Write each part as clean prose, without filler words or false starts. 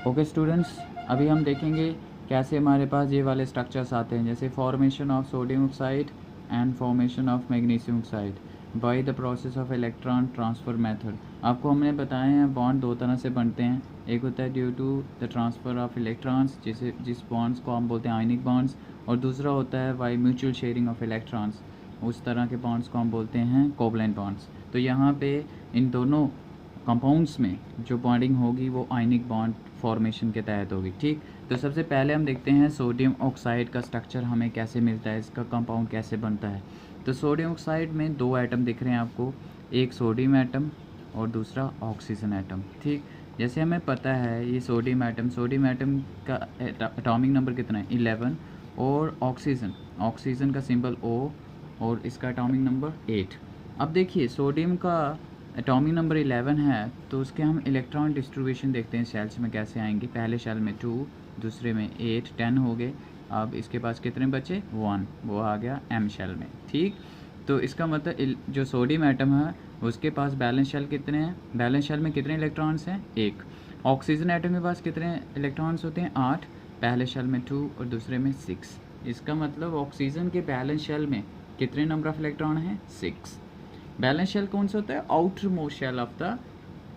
Okay students, अभी हम देखेंगे कैसे हमारे पास ये वाले स्ट्रक्चर्स आते हैं, जैसे formation of sodium oxide and formation of magnesium oxide by the process of electron transfer method. आपको हमने बताया है बॉन्ड दो तरह से बनते हैं, एक होता है due to the transfer of electrons जिस बॉन्ड्स को हम बोलते हैं आयनिक बॉन्ड्स, और दूसरा होता है by mutual sharing of electrons, उस तरह के बॉन्ड्स को हम बोलते हैं कोवलेंट बॉन्ड्स। तो यहाँ पे इन दोनों कंपाउंड्स में जो बॉन्डिंग होगी वो आयनिक बॉन्ड फॉर्मेशन के तहत होगी। ठीक, तो सबसे पहले हम देखते हैं सोडियम ऑक्साइड का स्ट्रक्चर हमें कैसे मिलता है, इसका कंपाउंड कैसे बनता है। तो सोडियम ऑक्साइड में दो एटम दिख रहे हैं आपको, एक सोडियम एटम और दूसरा ऑक्सीजन एटम। ठीक, जैसे हमें पता है ये सोडियम एटम का एटॉमिक नंबर कितना है 11, और ऑक्सीजन का सिंबल O और इसका एटॉमिक नंबर 8। अब देखिए सोडियम का एटॉमिक नंबर 11 है, तो उसके हम इलेक्ट्रॉन डिस्ट्रीब्यूशन देखते हैं शेल्स में कैसे आएंगे। पहले शेल में 2, दूसरे में 8, 10 हो गए। अब इसके पास कितने बचे 1, वो आ गया M शेल में। ठीक, तो इसका मतलब जो सोडियम एटम है उसके पास बैलेंस शेल कितने हैं, बैलेंस शेल में कितने इलेक्ट्रॉन्स हैं 1। ऑक्सीजन एटम के पास कितने इलेक्ट्रॉन्स होते हैं 8, पहले शेल में 2 और दूसरे में 6। इसका मतलब ऑक्सीजन के बैलेंस शेल में कितने नंबर ऑफ इलेक्ट्रॉन हैं 6। बैलेंस शेल कौन सा होता है outer most shell of the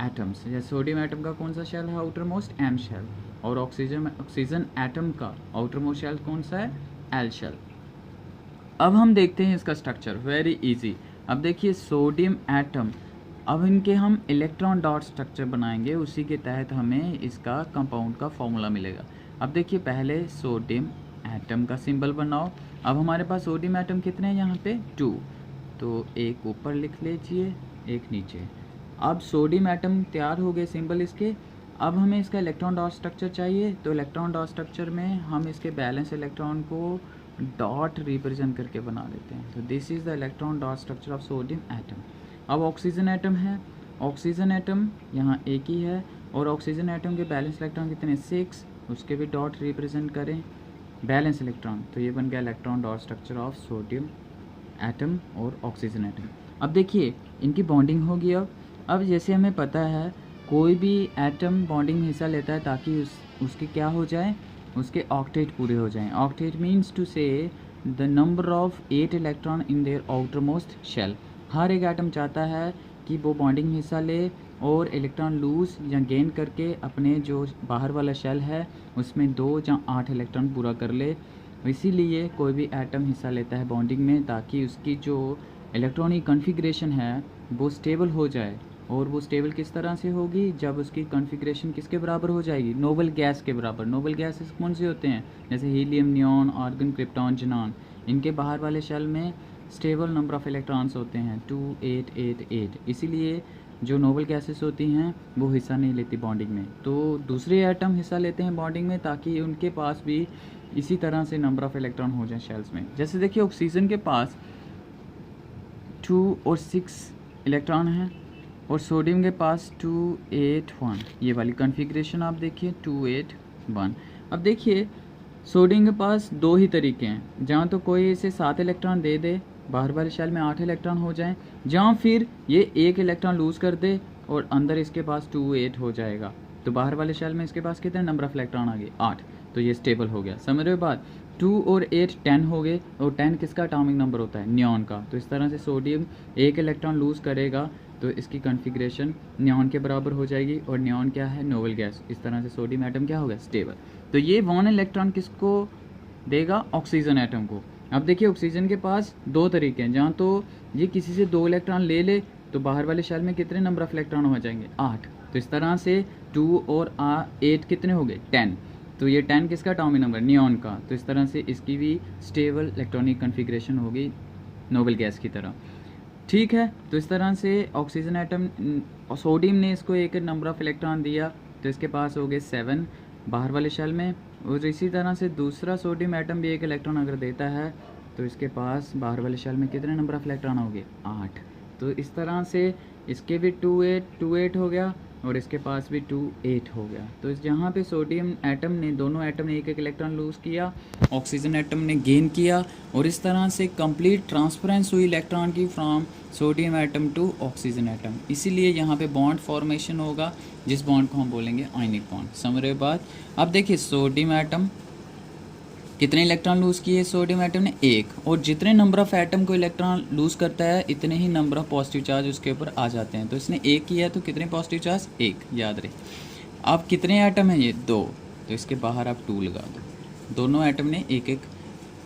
atoms. जैसे सोडियम एटम का कौन सा शेल है आउटर मोस्ट M शेल, और ऑक्सीजन एटम का आउटर मोस्ट शेल कौन सा है L शेल। अब हम देखते हैं इसका स्ट्रक्चर, वेरी इजी। अब देखिए सोडियम एटम, अब इनके हम इलेक्ट्रॉन डॉट स्ट्रक्चर बनाएंगे, उसी के तहत हमें इसका कंपाउंड का फॉर्मूला मिलेगा। अब देखिए पहले सोडियम एटम का सिंबल बनाओ। अब हमारे पास सोडियम एटम कितने हैं यहाँ पे 2, तो एक ऊपर लिख लीजिए एक नीचे। अब सोडियम एटम तैयार हो गए सिंबल इसके। अब हमें इसका इलेक्ट्रॉन डॉट स्ट्रक्चर चाहिए, तो इलेक्ट्रॉन डॉट स्ट्रक्चर में हम इसके balance electron co dot represent करके बना देते हैं। तो this is the electron dot structure of sodium atom. अब ऑक्सीजन एटम है, ऑक्सीजन एटम यहाँ एक ही है, और ऑक्सीजन एटम के बैलेंस इलेक्ट्रॉन कितने 6, उसके भी डॉट रिप्रेजेंट करें बैलेंस इलेक्ट्रॉन, तो ये बन गया electron dot structure of sodium atom और ऑक्सीजन एटम। अब देखिए इनकी बॉन्डिंग होगी। अब जैसे हमें पता है कोई भी एटम बॉन्डिंग में हिस्सा लेता है ताकि उसके क्या हो जाए, उसके ऑक्टेट पूरे हो जाएं। Octet means to say the number of 8 electron in their outer most shell. हर एक एटम चाहता है कि वो बॉन्डिंग में हिस्सा ले और इलेक्ट्रॉन लूज या गेन करके अपने जो बाहर वाला शेल है उसमें 2 या 8 इलेक्ट्रॉन पूरा कर ले। इसीलिए कोई भी एटम हिस्सा लेता है बॉन्डिंग में ताकि उसकी जो इलेक्ट्रॉनिक कॉन्फ़िगरेशन है वो स्टेबल हो जाए। और वो स्टेबल किस तरह से होगी, जब उसकी कॉन्फ़िगरेशन किसके बराबर हो जाएगी, नोबल गैस के बराबर। नोबल गैसेस कौन से होते हैं, जैसे helium, neon, argon, krypton, xenon. इनके बाहर वाले शेल में स्टेबल नंबर ऑफ़ इलेक्ट्रॉन्स होते हैं 2, 8, 8, 8। इसीलिए जो नोबल गैसेस होती हैं वो हिस्सा नहीं लेती बॉन्डिंग में, तो दूसरे एटम हिस्सा लेते हैं बॉन्डिंग में ताकि उनके पास भी इसी तरह से नंबर ऑफ़ इलेक्ट्रॉन हो जाए शेल्स में। जैसे देखिए ऑक्सीजन के पास 2 और 6 इलेक्ट्रॉन हैं, और सोडियम के पास 2, 8, 1। ये वाली कॉन्फ़िगरेशन आप देखिए 2, 8, 1। अब देखिए सोडियम के पास 2 ही तरीके हैं, जहाँ तो कोई इसे 7 इलेक्ट्रॉन दे दे, बाहर वाले शेल में 8 इलेक्ट्रॉन हो जाएं, जहाँ फिर ये 1 इलेक्ट्रॉन लूज़ कर दे और अंदर इसके पास 2, 8 हो जाएगा। तो बाहर वाले शेल में इसके पास कितने नंबर ऑफ़ इलेक्ट्रॉन आ गए 8, तो ये स्टेबल हो गया। समझ रहे हो बात। 2 और 8 10 हो गए, और 10 किसका एटॉमिक नंबर होता है नियॉन का। तो इस तरह से सोडियम 1 इलेक्ट्रॉन लूज़ करेगा तो इसकी कॉन्फ़िगरेशन नियॉन के बराबर हो जाएगी, और नियॉन क्या है नोबल गैस। इस तरह से सोडियम एटम क्या होगा स्टेबल। तो ये 1 इलेक्ट्रॉन किसको देगा ऑक्सीजन एटम को। अब देखिए ऑक्सीजन के पास 2 तरीके हैं, जहाँ तो ये किसी से 2 इलेक्ट्रॉन ले ले तो बाहर वाले शेल में कितने नंबर ऑफ़ इलेक्ट्रॉन हो जाएंगे 8। तो इस तरह से 2 और 8 कितने हो गए 10। तो ये 10 किसका एटॉमिक नंबर नियॉन का। तो इस तरह से इसकी भी स्टेबल इलेक्ट्रॉनिक कॉन्फ़िगरेशन होगी नोबल गैस की तरह। ठीक है, तो इस तरह से ऑक्सीजन एटम, सोडियम ने इसको एक नंबर ऑफ़ इलेक्ट्रॉन दिया तो इसके पास हो गए 7 बाहर वाले शेल में, और इसी तरह से दूसरा सोडियम एटम भी 1 इलेक्ट्रॉन अगर देता है तो इसके पास बाहर वाले शेल में कितने नंबर ऑफ़ इलेक्ट्रॉन हो गए 8। तो इस तरह से इसके भी 2, 8 हो गया, और इसके पास भी 2 8 हो गया। तो यहाँ पे सोडियम एटम ने, दोनों एटम ने एक एक इलेक्ट्रॉन लूज़ किया, ऑक्सीजन एटम ने गेन किया, और इस तरह से कंप्लीट ट्रांसफरेंस हुई इलेक्ट्रॉन की from sodium atom to oxygen atom. इसीलिए यहाँ पे बॉन्ड फॉर्मेशन होगा, जिस बॉन्ड को हम बोलेंगे आयनिक बॉन्ड। समझ रहे बात? अब देखिए सोडियम एटम कितने इलेक्ट्रॉन लूज़ किए सोडियम एटम ने? एक। और जितने नंबर ऑफ एटम को इलेक्ट्रॉन लूज़ करता है इतने ही नंबर ऑफ पॉजिटिव चार्ज उसके ऊपर आ जाते हैं। तो इसने एक किया है तो कितने पॉजिटिव चार्ज? एक, याद रहे। अब कितने एटम हैं? ये 2, तो इसके बाहर आप 2 लगा दो। दोनों एटम ने एक एक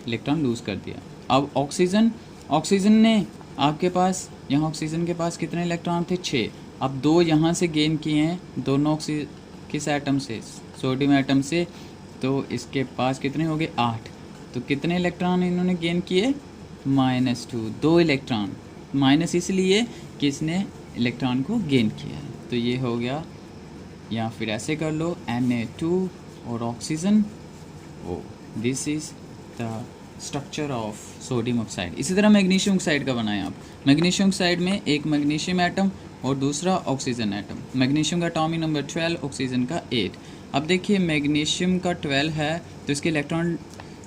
इलेक्ट्रॉन लूज़ कर दिया। अब ऑक्सीजन ने आपके पास, यहाँ ऑक्सीजन के पास कितने इलेक्ट्रॉन थे? 6। अब 2 यहाँ से गेन किए हैं, दोनों किस एटम से? सोडियम एटम से। तो इसके पास कितने हो गए? 8। तो कितने इलेक्ट्रॉन इन्होंने गेन किए? -2, 2 इलेक्ट्रॉन। माइनस इसलिए कि इसने इलेक्ट्रॉन को गेन किया है। तो ये हो गया, या फिर ऐसे कर लो Na2 और oxygen O। This is the structure of sodium oxide. इसी तरह मैग्नीशियम ऑक्साइड का बनाएं आप। मैग्नीशियम ऑक्साइड में एक मैग्नीशियम एटम और दूसरा ऑक्सीजन एटम। मैग्नीशियम का एटॉमिक नंबर 12, ऑक्सीजन का 8। अब देखिए मैग्नीशियम का 12 है तो इसके इलेक्ट्रॉन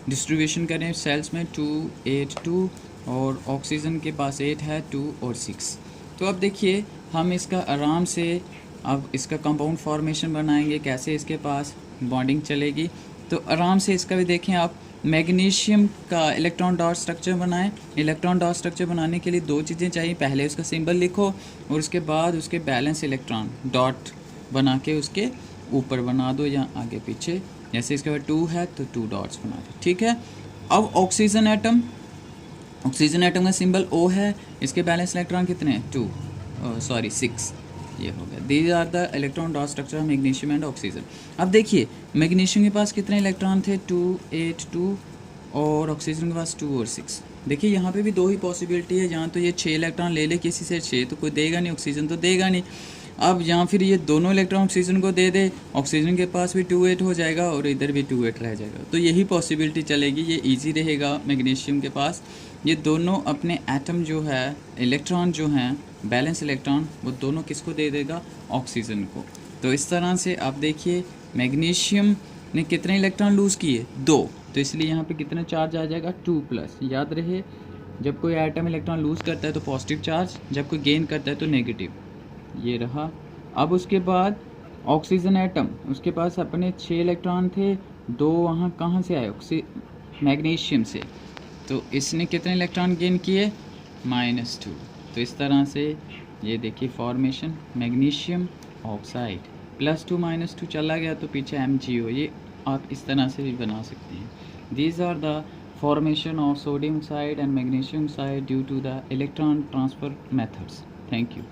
डिस्ट्रीब्यूशन करें सेल्स में 2 8 2, और ऑक्सीजन के पास 8 है, 2 और 6। तो अब देखिए हम इसका आराम से अब इसका कंपाउंड फॉर्मेशन बनाएंगे, कैसे इसके पास बॉन्डिंग चलेगी। तो आराम से इसका भी देखें आप। मैग्नीशियम का इलेक्ट्रॉन डॉट स्ट्रक्चर बनाएं। इलेक्ट्रॉन डॉट स्ट्रक्चर बनाने के लिए 2 चीज़ें चाहिए। पहले उसका सिंबल लिखो और उसके बाद उसके बैलेंस इलेक्ट्रॉन डॉट बना के उसके ऊपर बना दो या आगे पीछे। जैसे इसके बाद 2 है तो 2 डॉट्स बना दो, ठीक है। अब ऑक्सीजन एटम का सिंबल O है। इसके बैलेंस इलेक्ट्रॉन कितने हैं? 6। ये हो गया। These are the electron dot structure of magnesium and oxygen. अब देखिए मैग्नीशियम के पास कितने इलेक्ट्रॉन थे? 2 8 2, और ऑक्सीजन के पास 2 और 6। देखिए यहाँ पे भी 2 ही पॉसिबिलिटी है। यहाँ तो ये 6 इलेक्ट्रॉन ले ले किसी से, 6 तो कोई देगा नहीं, ऑक्सीजन तो देगा नहीं। अब यहाँ फिर ये दोनों इलेक्ट्रॉन ऑक्सीजन को दे दे, ऑक्सीजन के पास भी 2 8 हो जाएगा और इधर भी 2 8 रह जाएगा। तो यही पॉसिबिलिटी चलेगी, ये इजी रहेगा मैग्नीशियम के पास। ये दोनों अपने एटम जो है, इलेक्ट्रॉन जो हैं, बैलेंस इलेक्ट्रॉन, वो दोनों किसको दे देगा? ऑक्सीजन को। तो इस तरह से आप देखिए मैग्नीशियम ने कितने इलेक्ट्रॉन लूज़ किए? 2। तो इसलिए यहाँ पे कितना चार्ज आ जाएगा? 2+। याद रहे जब कोई एटम इलेक्ट्रॉन लूज़ करता है तो पॉजिटिव चार्ज, जब कोई गेन करता है तो नेगेटिव। ये रहा। अब उसके बाद ऑक्सीजन एटम, उसके पास अपने 6 इलेक्ट्रॉन थे, 2 वहाँ कहाँ से आए? मैग्नीशियम से। तो इसने कितने इलेक्ट्रॉन गेन किए? -2। तो इस तरह से ये देखिए फॉर्मेशन मैग्नीशियम ऑक्साइड, +2 -2 चला गया तो पीछे MgO। ये आप इस तरह से भी बना सकते हैं। These are the formation of sodium oxide and magnesium oxide due to the electron transfer methods. Thank you.